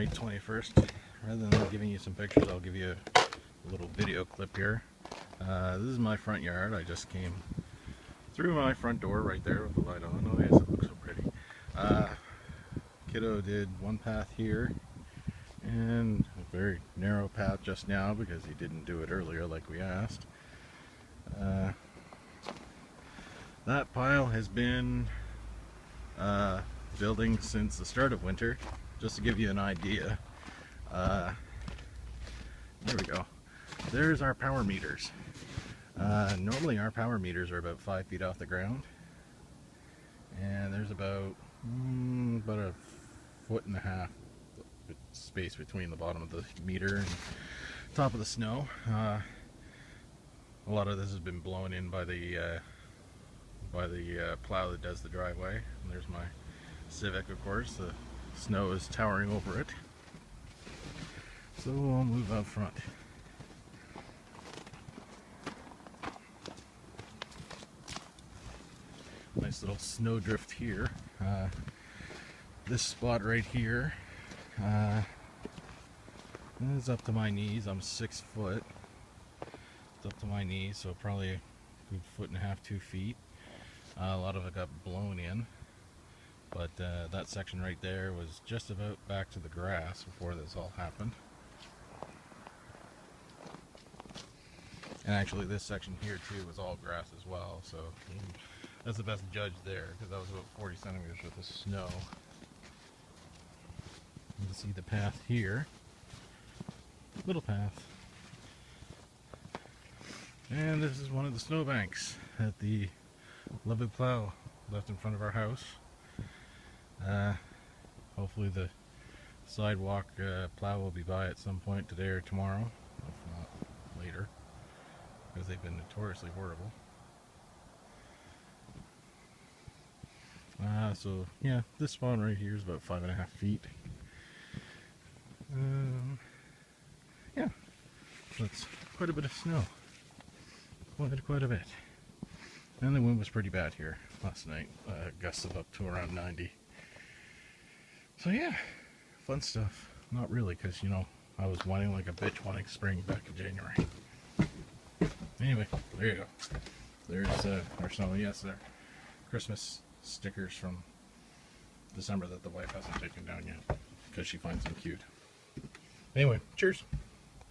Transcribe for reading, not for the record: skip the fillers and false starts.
February 21st. Rather than giving you some pictures, I'll give you a little video clip here. This is my front yard. I just came through my front door right there with the light on. Oh yes, it looks so pretty. Kiddo did one path here and a very narrow path just now because he didn't do it earlier like we asked. That pile has been building since the start of winter. Just to give you an idea, there we go. There's our power meters. Normally our power meters are about 5 feet off the ground, and there's about a foot and a half space between the bottom of the meter and top of the snow. A lot of this has been blown in by the plow that does the driveway. And there's my Civic, of course. The snow is towering over it. So I'll move out front. Nice little snowdrift here. This spot right here is up to my knees. I'm 6 foot. It's up to my knees, so probably a good foot and a half, 2 feet. A lot of it got blown in, but that section right there was just about back to the grass before this all happened. And actually this section here too was all grass as well, so that's the best judge there, because that was about 40 centimeters worth of snow. You can see the path here, little path. And this is one of the snowbanks that the Lovely Plow left in front of our house. Hopefully the sidewalk plow will be by at some point today or tomorrow, if not later, because they've been notoriously horrible. So yeah, this spawn right here is about 5.5 feet. Yeah, that's quite a bit of snow. Quite a bit. And the wind was pretty bad here last night. Gusts of up to around 90. So yeah, fun stuff. Not really, because you know, I was whining like a bitch wanting spring back in January. Anyway, there you go. There's our snow. Yes, there. Christmas stickers from December that the wife hasn't taken down yet because she finds them cute. Anyway, cheers.